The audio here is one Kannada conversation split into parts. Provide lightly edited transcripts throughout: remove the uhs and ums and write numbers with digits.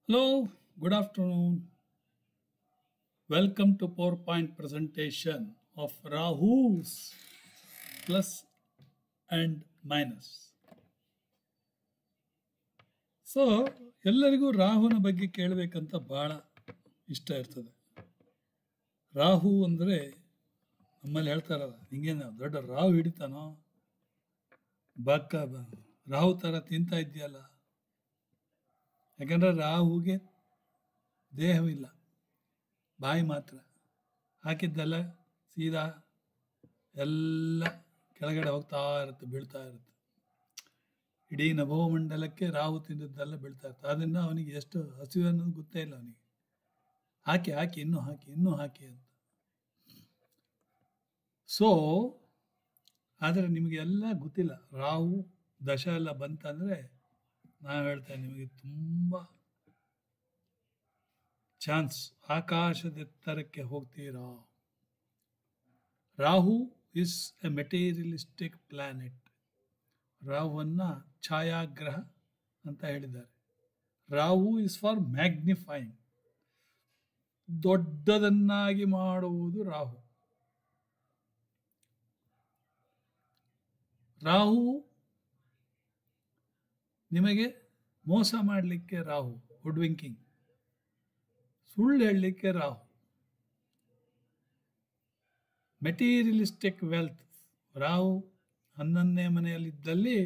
Hello, good afternoon. Welcome to PowerPoint presentation of Rahu's plus and minus. So ಎಲ್ಲರಿಗೂ ರಾಹುನ ಬಗ್ಗೆ ಕೇಳಬೇಕಂತ ಭಾಳ ಇಷ್ಟ ಇರ್ತದೆ. ರಾಹು ಅಂದರೆ ನಮ್ಮಲ್ಲಿ ಹೇಳ್ತಾರಲ್ಲ, ಹಿಂಗೇನು ದೊಡ್ಡ ರಾಹು ಹಿಡಿತಾನೋ, ರಾಹು ಥರ ತಿಂತಾ ಇದೆಯಲ್ಲ. ಯಾಕಂದರೆ ರಾಹುಗೆ ದೇಹವಿಲ್ಲ, ಬಾಯಿ ಮಾತ್ರ. ಹಾಕಿದ್ದೆಲ್ಲ ಸೀದಾ ಎಲ್ಲ ಕೆಳಗಡೆ ಹೋಗ್ತಾ ಇರುತ್ತೆ, ಬೀಳ್ತಾ ಇರುತ್ತೆ. ಇಡೀ ನಭೋಮಂಡಲಕ್ಕೆ ರಾಹು ತಿಂದದ್ದೆಲ್ಲ ಬೀಳ್ತಾ ಇರುತ್ತೆ. ಆದ್ದರಿಂದ ಅವನಿಗೆ ಎಷ್ಟು ಹಸಿವು ಅನ್ನೋದು ಗೊತ್ತೇ ಇಲ್ಲ ಅವನಿಗೆ. ಹಾಕಿ ಹಾಕಿ ಇನ್ನೂ ಹಾಕಿ ಅಂತ. ಸೊ ಆದರೆ ನಿಮಗೆಲ್ಲ ಗೊತ್ತಿಲ್ಲ, ರಾಹು ದಶ ಎಲ್ಲ ಬಂತಂದರೆ ನಾವು ಹೇಳ್ತೇವೆ ನಿಮಗೆ ತುಂಬ ಚಾನ್ಸ್, ಆಕಾಶದ ಎತ್ತರಕ್ಕೆ ಹೋಗ್ತೀರಾ. Rahu is a materialistic planet. ರಾಹುವನ್ನು ಛಾಯಾಗ್ರಹ ಅಂತ ಹೇಳಿದ್ದಾರೆ. ರಾಹು ಇಸ್ ಫಾರ್ ಮ್ಯಾಗ್ನಿಫೈಯಿಂಗ್, ದೊಡ್ಡದನ್ನಾಗಿ ಮಾಡುವುದು ರಾಹು. ರಾಹು ನಿಮಗೆ ಮೋಸ ಮಾಡಲಿಕ್ಕೆ ರಾಹು, ವುಡ್ವಿಂಕಿಂಗ್, ಸುಳ್ಳು ಹೇಳಲಿಕ್ಕೆ ರಾಹು. ಮೆಟೀರಿಯಲಿಸ್ಟಿಕ್ ವೆಲ್ತ್, ರಾಹು 11ನೇ ಮನೆಯಲ್ಲಿದ್ದಲ್ಲಿ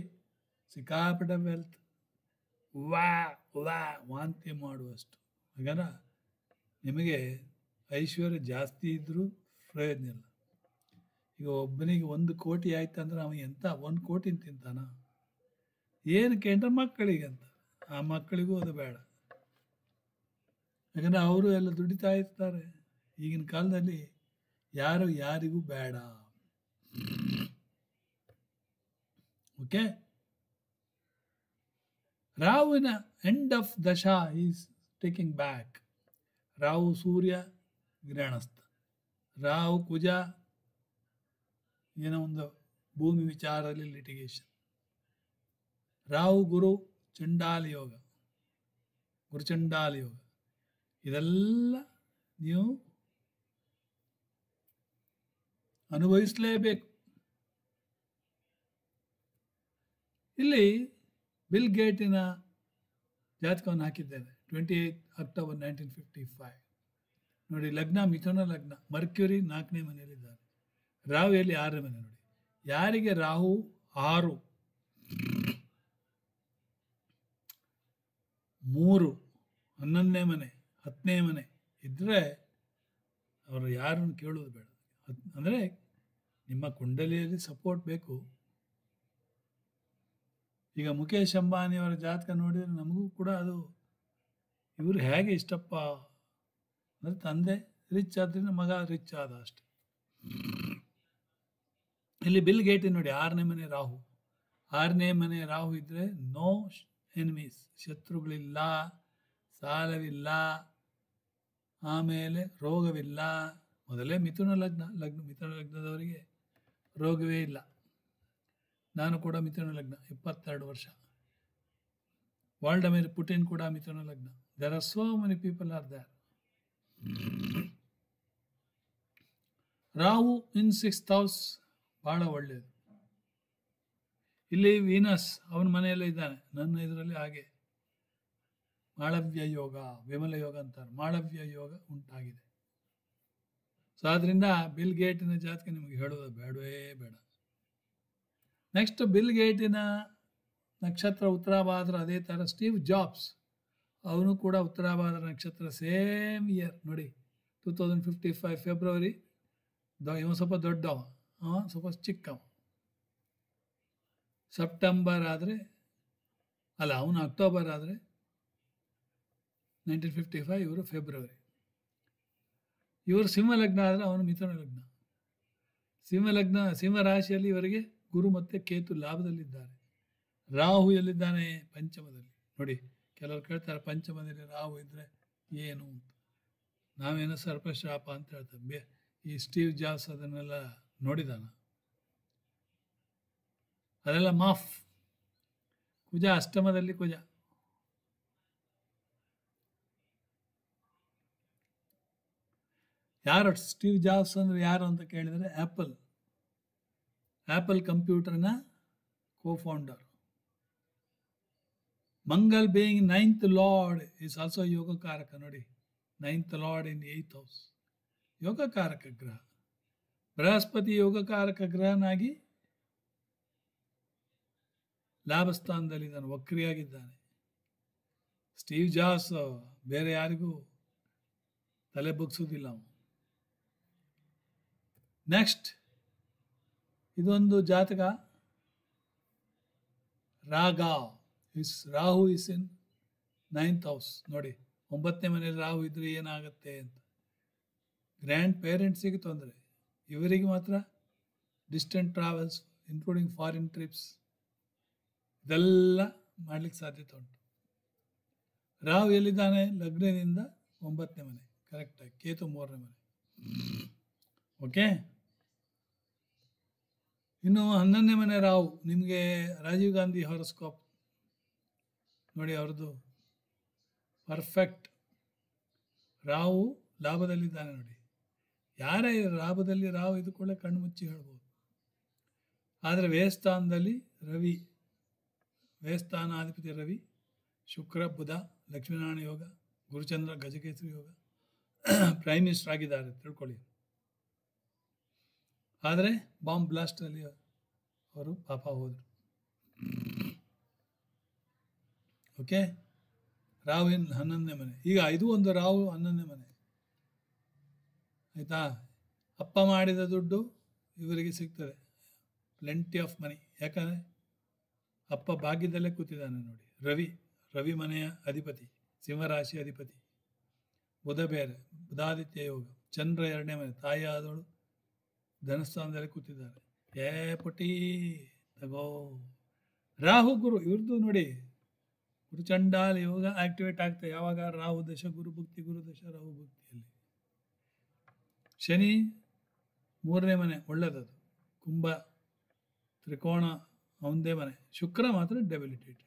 ಸಿಕ್ಕಾಪಟ್ಟೆ ವೆಲ್ತ್, ವಾಂತಿ ಮಾಡುವಷ್ಟು. ಹಾಗಾದ್ರೆ ನಿಮಗೆ ಐಶ್ವರ್ಯ ಜಾಸ್ತಿ ಇದ್ದರೂ ಪ್ರಯೋಜನ ಇಲ್ಲ. ಈಗ ಒಬ್ಬನಿಗೆ 1 ಕೋಟಿ ಆಯ್ತು ಅಂದ್ರೆ ಅವನು ಎಂತ 1 ಕೋಟಿ ತಿಂತಾನ? ಏನಕ್ಕೆ ಅಂದ್ರೆ ಮಕ್ಕಳಿಗೆ ಅಂತ. ಆ ಮಕ್ಕಳಿಗೂ ಅದು ಬೇಡ, ಯಾಕಂದರೆ ಅವರು ಎಲ್ಲ ದುಡಿತಾ ಇರ್ತಾರೆ. ಈಗಿನ ಕಾಲದಲ್ಲಿ ಯಾರಿಗೂ ಬೇಡ. ಓಕೆ, ರಾಹುವಿನ end of dasha is taking back. Rahu Surya ಗ್ರಹಣಸ್ಥ, ರಾಹು ಕುಜ ಏನೋ ಒಂದು ಭೂಮಿ ವಿಚಾರದಲ್ಲಿ ಲಿಟಿಗೇಷನ್, ರಾಹು ಗುರು ಚಂಡಾಲ ಯೋಗ, ಗುರುಚಂಡಾಲ ಯೋಗ. ಇದೆಲ್ಲ ನೀವು ಅನುಭವಿಸಲೇಬೇಕು. ಇಲ್ಲಿ ಬಿಲ್ ಗೇಟಿನ ಜಾತಕವನ್ನು ಹಾಕಿದ್ದೇನೆ, 28 ಅಕ್ಟೋಬರ್ 1955. ನೋಡಿ, ಲಗ್ನ ಮಿಥುನ ಲಗ್ನ, ಮರ್ಕ್ಯುರಿ 4ನೇ ಮನೆಯಲ್ಲಿದ್ದಾರೆ, ರಾಹು ಎಲ್ಲಿ 6ನೇ ಮನೆ. ನೋಡಿ, ಯಾರಿಗೆ ರಾಹು 6, 3, 11ನೇ ಮನೆ, 10ನೇ ಮನೆ ಇದ್ದರೆ ಅವರು ಯಾರನ್ನು ಕೇಳೋದು ಬೇಡ. ಅಂದರೆ ನಿಮ್ಮ ಕುಂಡಲಿಯಲ್ಲಿ ಸಪೋರ್ಟ್ ಬೇಕು. ಈಗ ಮುಖೇಶ್ ಅಂಬಾನಿಯವರ ಜಾತಕ ನೋಡಿದರೆ ನಮಗೂ ಕೂಡ ಅದು ಇವರು ಹೇಗೆ ಇಷ್ಟಪ್ಪ ಅಂದರೆ, ತಂದೆ ರಿಚ್ ಆದ್ದರಿಂದ ಮಗ ರಿಚ್ ಆದ ಅಷ್ಟೆ. ಇಲ್ಲಿ ಬಿಲ್ ಗೇಟಿ ನೋಡಿ, 6ನೇ ಮನೆ ರಾಹು. 6ನೇ ಮನೆ ರಾಹು ಇದ್ದರೆ ನೋ ಎನಿಮೀಸ್, ಶತ್ರುಗಳಿಲ್ಲ, ಸಾಲವಿಲ್ಲ, ಆಮೇಲೆ ರೋಗವಿಲ್ಲ. ಮೊದಲೇ ಮಿಥುನ ಲಗ್ನದವರಿಗೆ ರೋಗವೇ ಇಲ್ಲ. ನಾನು ಕೂಡ ಮಿಥುನ ಲಗ್ನ, 22 ವರ್ಷ. ವ್ಲಾಡಿಮಿರ್ ಪುಟಿನ್ ಕೂಡ ಮಿಥುನ ಲಗ್ನ. There are so many people are there. Rahu in 6th house ಭಾಳ ಒಳ್ಳೆಯದು. ಇಲ್ಲಿ ವೀನಸ್ ಅವನ ಮನೆಯಲ್ಲೇ ಇದ್ದಾನೆ, ನನ್ನ ಇದರಲ್ಲಿ ಹಾಗೆ ಮಾಳವ್ಯ ಯೋಗ, ವಿಮಲ ಯೋಗ ಅಂತಾರೆ, ಮಾಳವ್ಯ ಯೋಗ ಉಂಟಾಗಿದೆ. ಸೊ ಆದ್ದರಿಂದ ಬಿಲ್ ಗೇಟಿನ ಜಾತಕ ನಿಮಗೆ ಹೇಳೋದು ಬೇಡವೇ ಬೇಡ. ನೆಕ್ಸ್ಟ್ ಬಿಲ್ ಗೇಟಿನ ನಕ್ಷತ್ರ ಉತ್ತರಾಭಾದ್ರ. ಅದೇ ಥರ ಸ್ಟೀವ್ ಜಾಬ್ಸ್, ಅವನು ಕೂಡ ಉತ್ತರಾಭಾದ್ರ ನಕ್ಷತ್ರ, ಸೇಮ್ ಇಯರ್. ನೋಡಿ, 2055 ಫೆಬ್ರವರಿ. ಇವನು ಸ್ವಲ್ಪ ದೊಡ್ಡವ, ಸ್ವಲ್ಪ ಚಿಕ್ಕವ. ಸೆಪ್ಟೆಂಬರ್ ಆದರೆ ಅಲ್ಲ, ಅವನು ಅಕ್ಟೋಬರ್ ಆದರೆ 1955, ಇವರು ಫೆಬ್ರವರಿ. ಇವರು ಸಿಂಹ ಲಗ್ನ ಆದರೆ ಅವನು ಮಿಥುನ ಲಗ್ನ. ಸಿಂಹ ರಾಶಿಯಲ್ಲಿ ಇವರಿಗೆ ಗುರು ಮತ್ತು ಕೇತು ಲಾಭದಲ್ಲಿದ್ದಾರೆ. ರಾಹು ಎಲ್ಲಿದ್ದಾನೆ? ಪಂಚಮದಲ್ಲಿ. ನೋಡಿ, ಕೆಲವರು ಕೇಳ್ತಾರೆ ಪಂಚಮದಲ್ಲಿ ರಾಹು ಇದ್ದರೆ ಏನು ಅಂತ. ನಾವೇನೋ ಸರ್ಪಶಾಪ ಅಂತ ಹೇಳ್ತೇವೆ. ಈ ಸ್ಟೀವ್ ಜಾಬ್ಸ್ ಅದನ್ನೆಲ್ಲ ನೋಡಿದಾನ? ಅದೆಲ್ಲ ಮಾಫ್. ಕುಜ ಅಷ್ಟಮದಲ್ಲಿ ಕುಜ, ಯಾರು ಸ್ಟೀವ್ ಜಾಬ್ಸ್ ಅಂದರೆ ಯಾರು ಅಂತ ಕೇಳಿದರೆ ಆ್ಯಪಲ್ ಕಂಪ್ಯೂಟರ್ನ cofounder. Mangal being 9th lord is also ಯೋಗಕಾರಕ. ನೋಡಿ, 9th lord in 8th house, ಯೋಗಕಾರಕ ಗ್ರಹ. ಬೃಹಸ್ಪತಿ ಯೋಗಕಾರಕ ಗ್ರಹನಾಗಿ ಲಾಭಸ್ಥಾನದಲ್ಲಿದ್ದಾನೆ, ವಕ್ರಿಯಾಗಿದ್ದಾನೆ. ಸ್ಟೀವ್ ಜಾಬ್ಸ್ ಬೇರೆ ಯಾರಿಗೂ ತಲೆ ಬಗ್ಸುವುದಿಲ್ಲ ಅವನು. ನೆಕ್ಸ್ಟ್, ಇದೊಂದು ಜಾತಕ Rahu is in 9th house. ನೋಡಿ, 9ನೇ ಮನೆಯಲ್ಲಿ ರಾಹು ಇದ್ರೆ ಏನಾಗುತ್ತೆ ಅಂತ. ಗ್ರ್ಯಾಂಡ್ ಪೇರೆಂಟ್ಸಿಗೆ ತೊಂದರೆ, ಇವರಿಗೆ ಮಾತ್ರ distant travels including foreign trips ಇದೆಲ್ಲ ಮಾಡಲಿಕ್ಕೆ ಸಾಧ್ಯತೆ ಉಂಟು. ರಾಹು ಎಲ್ಲಿದ್ದಾನೆ? ಲಗ್ನದಿಂದ 9ನೇ ಮನೆ, ಕರೆಕ್ಟಾಗಿ. ಕೇತು 3ನೇ ಮನೆ. ಓಕೆ, ಇನ್ನು 11ನೇ ಮನೆ ರಾಹು. ನಿಮಗೆ ರಾಜೀವ್ ಗಾಂಧಿ ಹಾರೋಸ್ಕೋಪ್ ನೋಡಿ, ಅವ್ರದ್ದು ಪರ್ಫೆಕ್ಟ್. ರಾಹು ಲಾಭದಲ್ಲಿದ್ದಾನೆ ನೋಡಿ. ಯಾರೇ ಲಾಭದಲ್ಲಿ ರಾಹು ಇದ್ಕೊಳ್ಳೆ ಕಣ್ಣು ಮುಚ್ಚಿ ಹೇಳ್ಬೋದು. ಆದರೆ ವ್ಯಯಸ್ಥಾನದಲ್ಲಿ ರವಿ, ವ್ಯಯಸ್ಥಾನಾಧಿಪತಿ ರವಿ, ಶುಕ್ರ, ಬುಧ, ಲಕ್ಷ್ಮೀನಾರಾಯಣ ಯೋಗ, ಗುರುಚಂದ್ರ, ಗಜಕೇಸರಿ ಯೋಗ, ಪ್ರೈಮ್ ಮಿನಿಸ್ಟರ್ ಆಗಿದ್ದಾರೆ ತಿಳ್ಕೊಳ್ಳಿ. ಆದರೆ ಬಾಂಬ್ ಬ್ಲಾಸ್ಟಲ್ಲಿ ಅವರು ಪಾಪ ಹೋದರು. ಓಕೆ, ರಾಹುವಿನ 11ನೇ ಮನೆ. ಈಗ ಇದು ಒಂದು ರಾಹು 11ನೇ ಮನೆ, ಆಯಿತಾ. ಅಪ್ಪ ಮಾಡಿದ ದುಡ್ಡು ಇವರಿಗೆ ಸಿಗ್ತದೆ, ಪ್ಲೆಂಟಿ ಆಫ್ ಮನಿ. ಯಾಕಂದರೆ ಅಪ್ಪ ಭಾಗ್ಯದಲ್ಲೇ ಕೂತಿದ್ದಾನೆ ನೋಡಿ. ರವಿ ಮನೆಯ ಅಧಿಪತಿ, ಸಿಂಹರಾಶಿ ಅಧಿಪತಿ. ಬುಧ ಬೇರೆ, ಬುಧಾದಿತ್ಯ ಯೋಗ. ಚಂದ್ರ 2ನೇ ಮನೆ, ತಾಯಿ ಆದವಳು ಧನಸ್ಥಾನದಲ್ಲಿ ಕೂತಿದ್ದಾರೆ. ಪುಟಿ ತಗೋ. ರಾಹು ಗುರು ಇವ್ರದ್ದು ನೋಡಿ, ಗುರುಚಂಡಾಲ ಯೋಗ ಆಕ್ಟಿವೇಟ್ ಆಗ್ತದೆ ಯಾವಾಗ? ರಾಹು ದಶ ಗುರುಭುಕ್ತಿ, ಗುರುದಶ ರಾಹು ಭುಕ್ತಿಯಲ್ಲಿ. ಶನಿ 3ನೇ ಮನೆ, ಒಳ್ಳೆಯದದು. ಕುಂಭ ತ್ರಿಕೋಣ ಒಂದೇ ಮನೆ. ಶುಕ್ರ ಮಾತ್ರ ಡೆಬಿಲಿಟೇಟೆಡ್,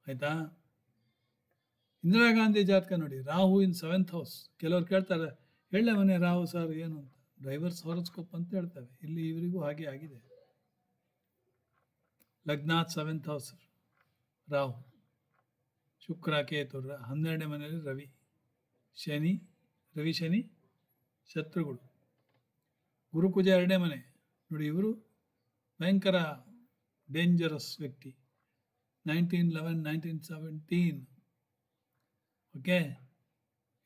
ಆಯಿತಾ. ಇಂದಿರಾ ಗಾಂಧಿ ಜಾತಕ ನೋಡಿ, ರಾಹು ಇನ್ 7th ಹೌಸ್. ಕೆಲವ್ರು ಕೇಳ್ತಾರೆ, 7ನೇ ಮನೆ ರಾಹು ಸರ್ ಏನು ಅಂತ. ಡ್ರೈವರ್ಸ್ ಹಾರೋಸ್ಕೋಪ್ ಅಂತ ಹೇಳ್ತೇವೆ. ಇಲ್ಲಿ ಇವರಿಗೂ ಹಾಗೆ ಆಗಿದೆ. ಲಗ್ನಾಥ್ 7th ಹೌಸ್ ರಾಹು, ಶುಕ್ರ, ಕೇತು. 12ನೇ ಮನೆಯಲ್ಲಿ ರವಿ ಶನಿ ಶತ್ರುಗಳು. ಗುರುಕುಜ 2ನೇ ಮನೆ ನೋಡಿ. ಇವರು ಭಯಂಕರ ಡೇಂಜರಸ್ ವ್ಯಕ್ತಿ. 1911, 1917. ಓಕೆ,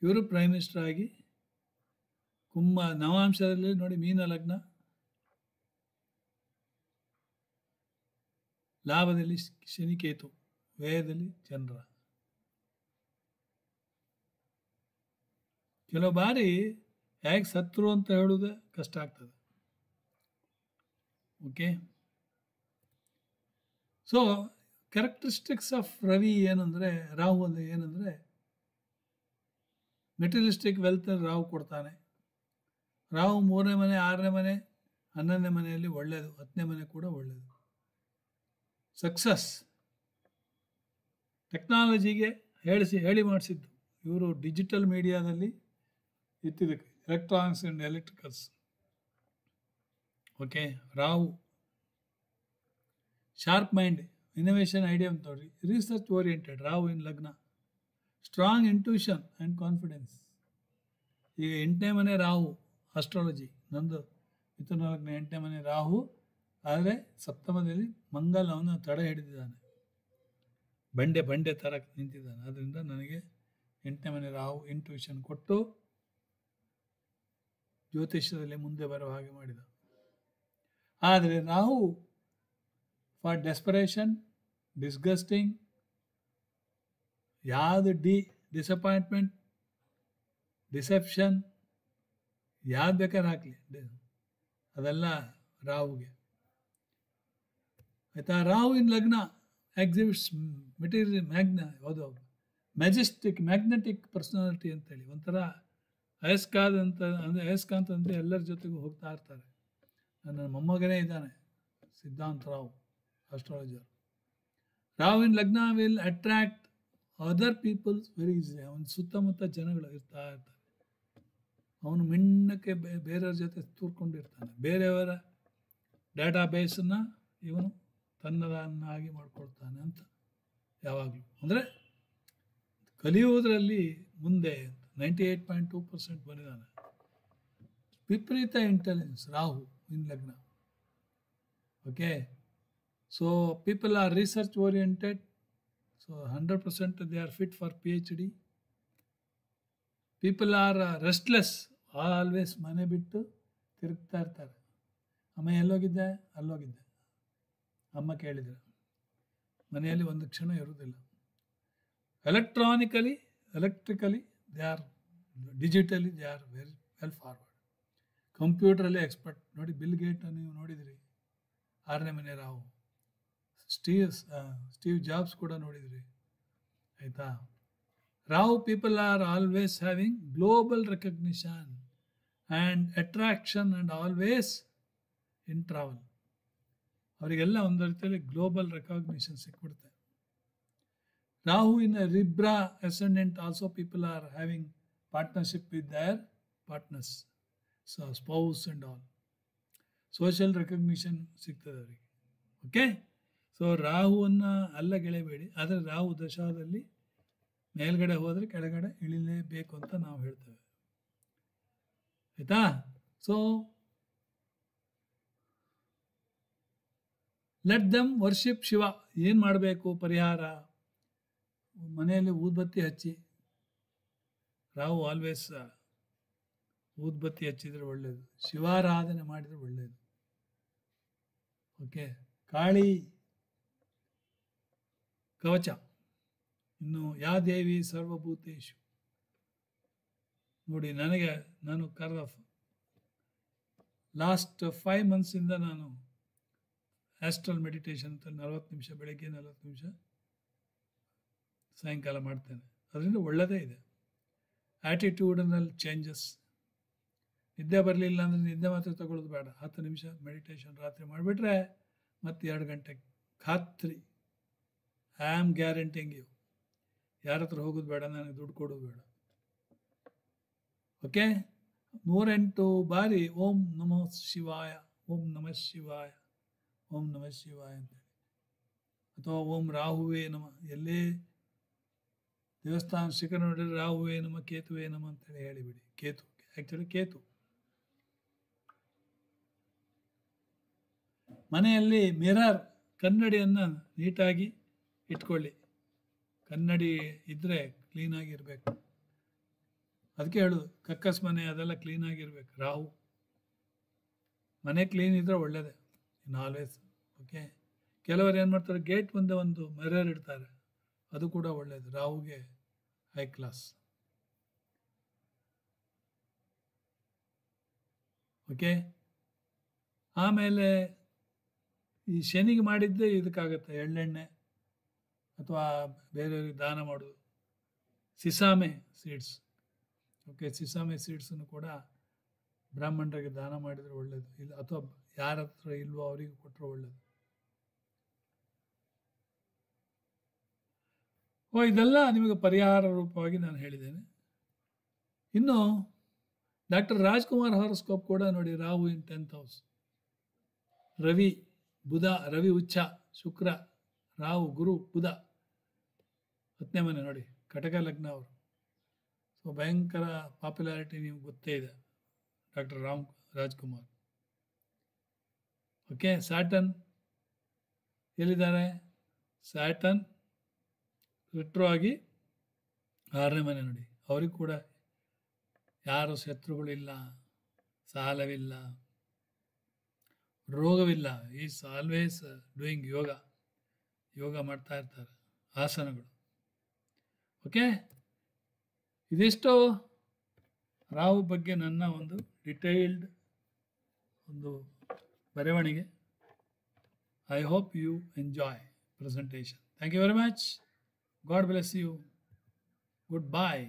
ಇವರು ಪ್ರೈಮ್ ಮಿನಿಸ್ಟರ್ ಆಗಿ ಕುಂಭ ನವಾಂಶದಲ್ಲಿ ನೋಡಿ, ಮೀನ ಲಗ್ನ, ಲಾಭದಲ್ಲಿ ಶನಿಕೇತು, ವ್ಯಯದಲ್ಲಿ ಚಂದ್ರ. ಕೆಲವು ಬಾರಿ ಹೇಗೆ ಸತ್ರು ಅಂತ ಹೇಳುವುದೇ ಕಷ್ಟ ಆಗ್ತದೆ. Okay, so characteristics of Ravi ಏನಂದರೆ, ರಾಹು ಅಂದರೆ ಏನಂದರೆ, ಮೆಟೀರಿಯಲಿಸ್ಟಿಕ್ ವೆಲ್ತ್ ರಾಹು ಕೊಡ್ತಾನೆ. ರಾಹು 3ನೇ ಮನೆ, 6ನೇ ಮನೆ, 11ನೇ ಮನೆಯಲ್ಲಿ ಒಳ್ಳೆಯದು. 10ನೇ ಮನೆ ಕೂಡ ಒಳ್ಳೆಯದು. ಸಕ್ಸಸ್, ಟೆಕ್ನಾಲಜಿಗೆ ಹೇಳಿ ಮಾಡಿಸಿದ್ದು ಇವರು. ಡಿಜಿಟಲ್ ಮೀಡಿಯಾದಲ್ಲಿ ಎತ್ತಿದ್ದಕ್ಕೆ, electronics and electricals. Okay, Rahu sharp mind, innovation, idea ಅಂತ ನೋಡ್ರಿ. Research oriented. ರಾಹು ಇನ್ ಲಗ್ನ, ಸ್ಟ್ರಾಂಗ್ ಇಂಟ್ಯೂಷನ್ ಆ್ಯಂಡ್ ಕಾನ್ಫಿಡೆನ್ಸ್. ಈಗ 8ನೇ ಮನೆ ರಾಹು, ಆಸ್ಟ್ರಾಲಜಿ. ನಂದು ಮಿಥುನ ಲಗ್ನ 8ನೇ ಮನೆ ರಾಹು. ಆದರೆ ಸಪ್ತಮದಲ್ಲಿ ಮಂಗಲ್ ಅವನು ತಡೆ ಹಿಡಿದಿದ್ದಾನೆ, ಬಂಡೆ ಥರ ನಿಂತಿದ್ದಾನೆ. ಆದ್ದರಿಂದ ನನಗೆ 8ನೇ ಮನೆ ರಾಹು ಇಂಟ್ಯೂಷನ್ ಕೊಟ್ಟು ಜ್ಯೋತಿಷ್ಯದಲ್ಲಿ ಮುಂದೆ ಬರೋ ಹಾಗೆ ಮಾಡಿದ. ಆದರೆ ರಾಹು ಫಾರ್ ಡೆಸ್ಪರೇಷನ್, ಡಿಸ್ಗಸ್ಟಿಂಗ್, ಯಾವುದು ಡಿಸಪಾಯಿಂಟ್ಮೆಂಟ್, ಡಿಸೆಪ್ಷನ್, ಯಾವ್ದು ಬೇಕಾದ್ರೆ ಹಾಕಲಿ, ಅದೆಲ್ಲ ರಾಹುಗೆ, ಆಯಿತಾ. ರಾಹು ಇನ್ ಲಗ್ನ ಎಕ್ಸಿಬಿಟ್ಸ್ ಮೆಟೀರಿಯಲ್ ಯಾವುದು ಮ್ಯಾಗ್ನೆಟಿಕ್ ಪರ್ಸನಾಲಿಟಿ ಅಂತೇಳಿ. ಒಂಥರ ಅಯಸ್ಕಾಂತ ಅಂದರೆ ಎಲ್ಲರ ಜೊತೆಗೂ ಹೋಗ್ತಾ ಇರ್ತಾರೆ. ನನ್ನ ಮೊಮ್ಮಗನೇ ಇದ್ದಾನೆ, ಸಿದ್ಧಾಂತ ರಾವ್, ಆಸ್ಟ್ರಾಲಜರ್. ರಾವ್ ಇನ್ ಲಗ್ನ will attract other peoples very easy. ಅವನ ಸುತ್ತಮುತ್ತ ಜನಗಳು ಇರ್ತಾರೆ. ಅವನು ಮಿಣ್ಣಕ್ಕೆ ಬೇರೆಯವ್ರ ಜೊತೆ ತೂರ್ಕೊಂಡಿರ್ತಾನೆ. ಬೇರೆಯವರ ಡೇಟಾ ಬೇಸನ್ನು ಇವನು ತನ್ನದನ್ನಾಗಿ ಮಾಡ್ಕೊಳ್ತಾನೆ ಅಂತ ಯಾವಾಗಲೂ. ಅಂದರೆ ಕಲಿಯುವುದರಲ್ಲಿ ಮುಂದೆ 98.2% ಬಂದಿದ್ದಾನೆ. ವಿಪರೀತ ಇಂಟೆಲಿಜೆನ್ಸ್ ರಾಹು ಇನ್ ಲಗ್ನ. Okay, so people are research oriented, so 100% they are fit for PhD. People are restless, always ಮನೆ ಬಿಟ್ಟು ತಿರುಗ್ತಾ ಇರ್ತಾರೆ. ಅಮ್ಮ ಎಲ್ಲೋಗಿದ್ದೆ, ಅಲ್ಲೋಗಿದ್ದೆ, ಅಮ್ಮ ಕೇಳಿದರೆ ಮನೆಯಲ್ಲಿ ಒಂದು ಕ್ಷಣ ಇರುವುದಿಲ್ಲ. Electrically they are, digitally they are very well forward. ಕಂಪ್ಯೂಟ್ರಲ್ಲಿ ಎಕ್ಸ್ಪರ್ಟ್. ನೋಡಿ, ಬಿಲ್ ಗೇಟ್ ನೀವು ನೋಡಿದಿರಿ, 6ನೇ ಮನೆ ರಾಹು. ಸ್ಟೀವ್ ಜಾಬ್ಸ್ ಕೂಡ ನೋಡಿದಿರಿ, ಆಯಿತಾ. Rahu people are always having global recognition and attraction and always in travel. ಅವರಿಗೆಲ್ಲ ಒಂದು ರೀತಿಯಲ್ಲಿ ಗ್ಲೋಬಲ್ ರೆಕಗ್ನಿಷನ್ ಸಿಕ್ಬಿಡುತ್ತೆ. Rahu in Libra ascendant also people are having partnership with their partners, spouse and all. Social recognition ಸಿಗ್ತದೆ ಅವರಿಗೆ. ಓಕೆ, ಸೊ ರಾಹುವನ್ನು ಅಲ್ಲ ಗೆಳೆಯಬೇಡಿ, ಆದರೆ ರಾಹು ದಶಾದಲ್ಲಿ ಮೇಲ್ಗಡೆ ಹೋದರೆ ಕೆಳಗಡೆ ಇಳಿಲೇಬೇಕು ಅಂತ ನಾವು ಹೇಳ್ತೇವೆ, ಆಯಿತಾ. So let them worship Shiva. ಏನು ಮಾಡಬೇಕು ಪರಿಹಾರ? ಮನೆಯಲ್ಲಿ ಊದ್ಬತ್ತಿ ಹಚ್ಚಿ, ರಾಹು ಆಲ್ವೇಸ್ ಊದ್ಬತ್ತಿ ಹಚ್ಚಿದರೆ ಒಳ್ಳೆಯದು. ಶಿವಾರಾಧನೆ ಮಾಡಿದರೆ ಒಳ್ಳೆಯದು. ಓಕೆ, ಕಾಳಿ ಕವಚ. ಇನ್ನು ಯಾ ದೇವಿ ಸರ್ವಭೂತೇಶು. ನೋಡಿ, ನಾನು ಕರೆದ ಲಾಸ್ಟ್ 5 ಮಂತ್ಸಿಂದ ನಾನು ಆಸ್ಟ್ರಲ್ ಮೆಡಿಟೇಷನ್ ಅಂತ 40 ನಿಮಿಷ ಬೆಳಗ್ಗೆ, 40 ನಿಮಿಷ ಸಾಯಂಕಾಲ ಮಾಡ್ತೇನೆ. ಅದರಿಂದ ಒಳ್ಳೆಯದೇ ಇದೆ. ಆ್ಯಟಿಟ್ಯೂಡನಲ್ ಚೇಂಜಸ್. ನಿದ್ದೆ ಬರಲಿಲ್ಲ ಅಂದರೆ ನಿದ್ದೆ ಮಾತ್ರ ತಗೊಳ್ಳೋದು ಬೇಡ. 10 ನಿಮಿಷ ಮೆಡಿಟೇಷನ್ ರಾತ್ರಿ ಮಾಡಿಬಿಟ್ರೆ ಮತ್ತೆ 2 ಗಂಟೆ ಖಾತ್ರಿ. I am guaranteeing you. ಯಾರ ಹತ್ರ ಹೋಗೋದು ಬೇಡ, ನನಗೆ ದುಡ್ಡು ಕೊಡೋದು ಬೇಡ. ಓಕೆ, 108 ಬಾರಿ ಓಂ ನಮಃ ಶಿವಾಯ, ಓಂ ನಮಃ ಶಿವಾಯ, ಓಂ ನಮಃ ಶಿವಾಯ ಅಂತೇಳಿ, ಅಥವಾ ಓಂ ರಾಹುವೇ ನಮಃ. ಎಲ್ಲೇ ದೇವಸ್ಥಾನ ಶಿಖರ ನೋಡಿದರೆ ರಾಹುವೇ ನಮಃ, ಕೇತುವೇ ನಮಃ ಅಂತೇಳಿ ಹೇಳಿಬಿಡಿ. ಕೇತು ಆ್ಯಕ್ಚುಲಿ ಕೇತು. ಮನೆಯಲ್ಲಿ ಮಿರರ್, ಕನ್ನಡಿಯನ್ನು ನೀಟಾಗಿ ಇಟ್ಕೊಳ್ಳಿ. ಕನ್ನಡಿ ಇದ್ದರೆ ಕ್ಲೀನಾಗಿ ಇರಬೇಕು. ಅದಕ್ಕೆ ಹೇಳೋದು, ಕಕ್ಕಸ್ ಮನೆ ಅದೆಲ್ಲ ಕ್ಲೀನಾಗಿರ್ಬೇಕು. ರಾಹು ಮನೆ ಕ್ಲೀನ್ ಇದ್ದರೆ ಒಳ್ಳೆಯದೇ ಇನ್ ಆಲ್ವೇಸ್. ಓಕೆ, ಕೆಲವರು ಏನು ಮಾಡ್ತಾರೆ, ಗೇಟ್ ಮುಂದೆ ಒಂದು ಮಿರರ್ ಇಡ್ತಾರೆ, ಅದು ಕೂಡ ಒಳ್ಳೆಯದು. ರಾಹುಗೆ ಹೈ ಕ್ಲಾಸ್. ಓಕೆ, ಆಮೇಲೆ ಈ ಶನಿಗೆ ಮಾಡಿದ್ದೇ ಇದಕ್ಕಾಗತ್ತೆ. ಎಳ್ಳೆಣ್ಣೆ ಅಥವಾ ಬೇರೆಯವ್ರಿಗೆ ದಾನ ಮಾಡೋದು. ಸಿಸಾಮೆ ಸೀಡ್ಸ್. ಓಕೆ, ಸಿಸಾಮೆ ಸೀಡ್ಸನ್ನು ಕೂಡ ಬ್ರಾಹ್ಮಣರಿಗೆ ದಾನ ಮಾಡಿದರೆ ಒಳ್ಳೆಯದು. ಇಲ್ಲ, ಅಥವಾ ಯಾರ ಹತ್ರ ಇಲ್ವೋ ಅವರಿಗೆ ಕೊಟ್ಟರೆ ಒಳ್ಳೆಯದು. ಇದೆಲ್ಲ ನಿಮಗೆ ಪರಿಹಾರ ರೂಪವಾಗಿ ನಾನು ಹೇಳಿದ್ದೇನೆ. ಇನ್ನು ಡಾಕ್ಟರ್ ರಾಜ್ಕುಮಾರ್ ಹಾರೋಸ್ಕೋಪ್ ಕೂಡ ನೋಡಿ. ರಾಹು ಇನ್ 10th ಹೌಸ್, ರವಿ ಬುಧ, ರವಿ ಉಚ್ಚ, ಶುಕ್ರ, ರಾಹು, ಗುರು, ಬುಧ 10ನೇ ಮನೆ ನೋಡಿ. ಕಟಕ ಲಗ್ನ ಅವರು. ಸೊ ಭಯಂಕರ ಪಾಪ್ಯುಲಾರಿಟಿ ನಿಮ್ಗೆ ಗೊತ್ತೇ ಇದೆ ಡಾಕ್ಟರ್ ರಾಜ್ಕುಮಾರ್. ಓಕೆ, ಸ್ಯಾಟನ್ ಎಲ್ಲಿದ್ದಾರೆ? ಸ್ಯಾಟನ್ ರೆಟ್ರೋ ಆಗಿ 6ನೇ ಮನೆ ನೋಡಿ. ಅವ್ರಿಗೆ ಕೂಡ ಯಾರು ಶತ್ರುಗಳಿಲ್ಲ, ಸಾಲವಿಲ್ಲ, ರೋಗವಿಲ್ಲ. ಈಸ್ ಆಲ್ವೇಸ್ ಡೂಯಿಂಗ್ ಯೋಗ ಮಾಡ್ತಾ ಇರ್ತಾರೆ, ಆಸನಗಳು. ಓಕೆ, ಇದಿಷ್ಟು ರಾಹು ಬಗ್ಗೆ ನನ್ನ ಒಂದು ಡಿಟೇಲ್ಡ್ ಒಂದು ಬರವಣಿಗೆ. I hope you enjoy presentation. Thank you very much. God bless you. Goodbye.